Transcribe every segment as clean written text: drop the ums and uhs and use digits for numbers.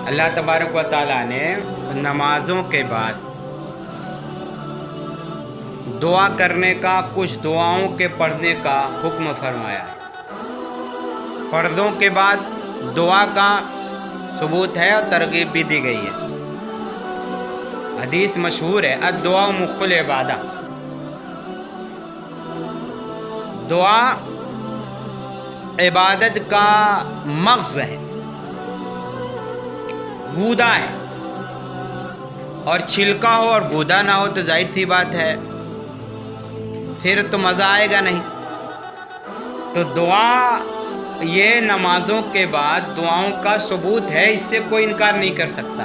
اللہ تبارک و تعالیٰ نے نمازوں کے بعد دعا کرنے کا، کچھ دعاؤں کے پڑھنے کا حکم فرمایا ہے۔ فرضوں کے بعد دعا کا ثبوت ہے اور ترغیب بھی دی گئی ہے۔ حدیث مشہور ہے، الدعاء مخ العبادہ، دعا عبادت کا مغز ہے، گودا ہے، اور چھلکا ہو اور گودا نہ ہو تو ظاہر سی بات ہے پھر تو مزہ آئے گا نہیں۔ تو دعا یہ نمازوں کے بعد دعاؤں کا ثبوت ہے، اس سے کوئی انکار نہیں کر سکتا،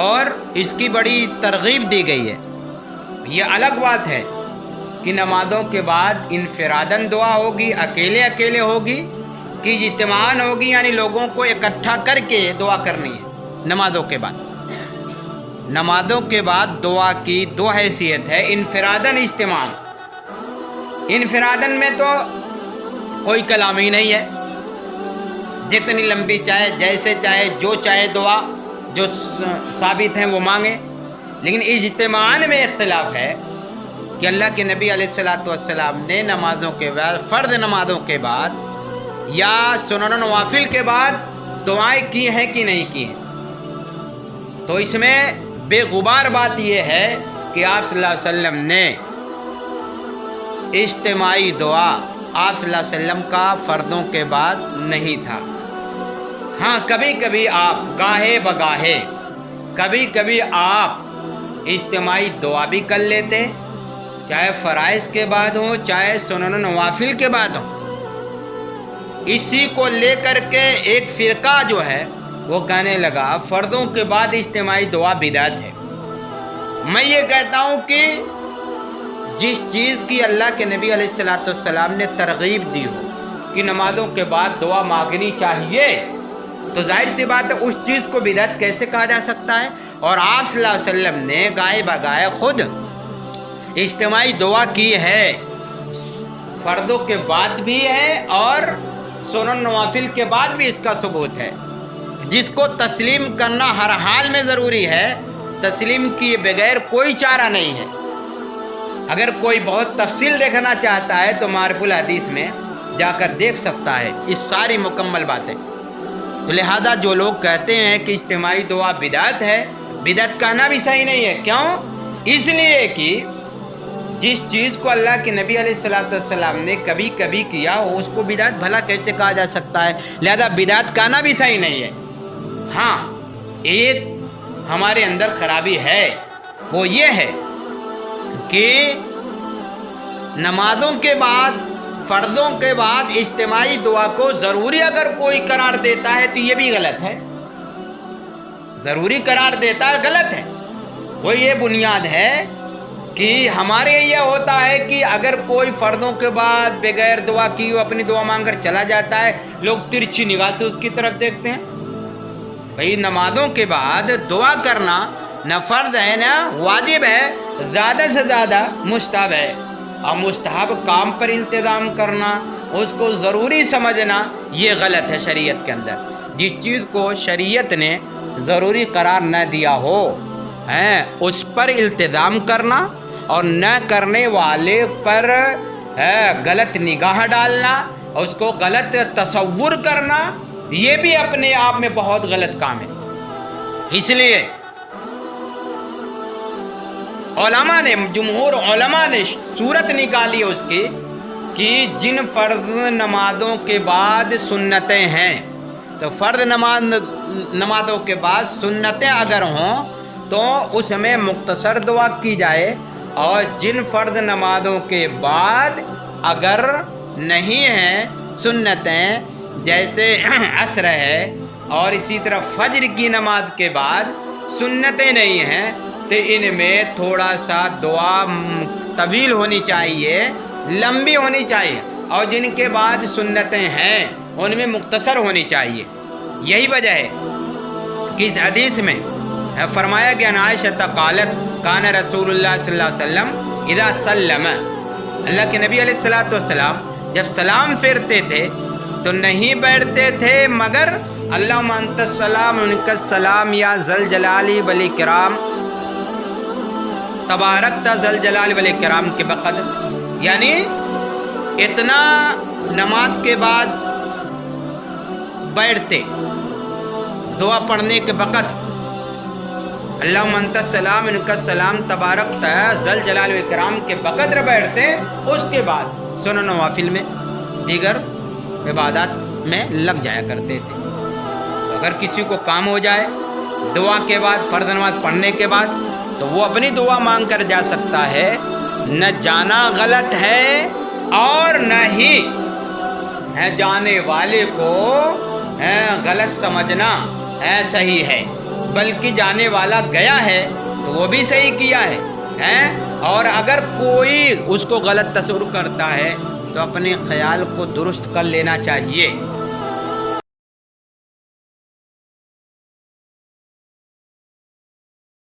اور اس کی بڑی ترغیب دی گئی ہے۔ یہ الگ بات ہے کہ نمازوں کے بعد انفراداً دعا ہوگی، اکیلے اکیلے ہوگی، کہ اجتماعاً ہوگی، یعنی لوگوں کو اکٹھا کر کے دعا کرنی ہے۔ نمازوں کے بعد دعا کی دو حیثیت ہے، انفراداً، اجتماعاً۔ انفراداً میں تو کوئی کلام ہی نہیں ہے، جتنی لمبی چاہے، جیسے چاہے، جو چاہے دعا جو ثابت ہیں وہ مانگے۔ لیکن اجتماعاً میں اختلاف ہے کہ اللہ کے نبی علیہ السلام نے نمازوں کے بعد، فرض نمازوں کے بعد یا سنن و نوافل کے بعد دعائیں کی ہیں کہ نہیں کی ہیں۔ تو اس میں بے غبار بات یہ ہے کہ آپ صلی اللہ علیہ وسلم نے اجتماعی دعا آپ صلی اللہ علیہ وسلم کا فردوں کے بعد نہیں تھا۔ ہاں کبھی کبھی آپ گاہے بگاہے کبھی آپ اجتماعی دعا بھی کر لیتے، چاہے فرائض کے بعد ہو، چاہے سنن و نوافل کے بعد ہو۔ اسی کو لے کر کے ایک فرقہ جو ہے وہ کہنے لگا فردوں کے بعد اجتماعی دعا بدعت ہے۔ میں یہ کہتا ہوں کہ جس چیز کی اللہ کے نبی علیہ السلام نے ترغیب دی ہو کہ نمازوں کے بعد دعا مانگنی چاہیے، تو ظاہر سی بات ہے اس چیز کو بدعت کیسے کہا جا سکتا ہے؟ اور آپ صلی اللہ علیہ وسلم نے گائے بگائے خود اجتماعی دعا کی ہے، فردوں کے بعد بھی ہے اور سنن نوافل کے بعد بھی اس کا ثبوت ہے، جس کو تسلیم کرنا ہر حال میں ضروری ہے۔ تسلیم کیے بغیر کوئی چارہ نہیں ہے۔ اگر کوئی بہت تفصیل دیکھنا چاہتا ہے تو معارف الحدیث میں جا کر دیکھ سکتا ہے اس ساری مکمل باتیں۔ تو لہذا جو لوگ کہتے ہیں کہ اجتماعی دعا بدعت ہے، بدعت کہنا بھی صحیح نہیں ہے۔ کیوں؟ اس لیے کہ جس چیز کو اللہ کے نبی علیہ السلام نے کبھی کبھی کیا ہو اس کو بدعت بھلا کیسے کہا جا سکتا ہے؟ لہذا بدعت کہنا بھی صحیح نہیں ہے۔ ہاں ایک ہمارے اندر خرابی ہے، وہ یہ ہے کہ نمازوں کے بعد، فرضوں کے بعد اجتماعی دعا کو ضروری اگر کوئی قرار دیتا ہے تو یہ بھی غلط ہے۔ ضروری قرار دیتا ہے، غلط ہے۔ وہ یہ بنیاد ہے کہ ہمارے یہ ہوتا ہے کہ اگر کوئی فرضوں کے بعد بغیر دعا کی وہ اپنی دعا مانگ کر چلا جاتا ہے، لوگ ترچھی نگاہ سے اس کی طرف دیکھتے ہیں۔ بھئی نمازوں کے بعد دعا کرنا نہ فرض ہے نہ واجب ہے، زیادہ سے زیادہ مستحب ہے، اور مستحب کام پر التزام کرنا، اس کو ضروری سمجھنا، یہ غلط ہے شریعت کے اندر۔ جس چیز کو شریعت نے ضروری قرار نہ دیا ہو اس پر التزام کرنا، اور نہ کرنے والے پر غلط نگاہ ڈالنا، اس کو غلط تصور کرنا، یہ بھی اپنے آپ میں بہت غلط کام ہے۔ اس لیے علماء نے، جمہور علماء نے صورت نکالی اس کی کہ جن فرض نمازوں کے بعد سنتیں ہیں، تو فرض نمازوں کے بعد سنتیں اگر ہوں تو اس میں مختصر دعا کی جائے، اور جن فرض نمازوں کے بعد اگر نہیں ہیں سنتیں، جیسے عصر ہے اور اسی طرح فجر کی نماز کے بعد سنتیں نہیں ہیں، تو ان میں تھوڑا سا دعا طویل ہونی چاہیے، لمبی ہونی چاہیے، اور جن کے بعد سنتیں ہیں ان میں مختصر ہونی چاہیے۔ یہی وجہ ہے کہ اس حدیث میں فرمایا گیا، عائشہ قالت کان رسول اللہ صلی اللہ علیہ وسلم اذا سلم، اللہ کے نبی علیہ السلام جب سلام پھیرتے تھے تو نہیں بیٹھتے تھے مگر اللہم انت السلام منک السلام یا ذل جلالی والاکرام تبارکت ذل جلال والاکرام کے بقدر، یعنی اتنا نماز کے بعد بیٹھتے دعا پڑھنے کے وقت اللہم انت السلام منک السلام تبارکت ذل جلال والاکرام کے بقدر بیٹھتے، اس کے بعد سنن نوافل میں دیگر عبادات میں لگ جایا کرتے تھے۔ اگر کسی کو کام ہو جائے دعا کے بعد، فرض نماز پڑھنے کے بعد، تو وہ اپنی دعا مانگ کر جا سکتا ہے۔ نہ جانا غلط ہے اور نہ ہی جانے والے کو غلط سمجھنا صحیح ہے، بلکہ جانے والا گیا ہے تو وہ بھی صحیح کیا ہے۔ اور اگر کوئی اس کو غلط تصور کرتا ہے تو اپنے خیال کو درست کر لینا چاہیے۔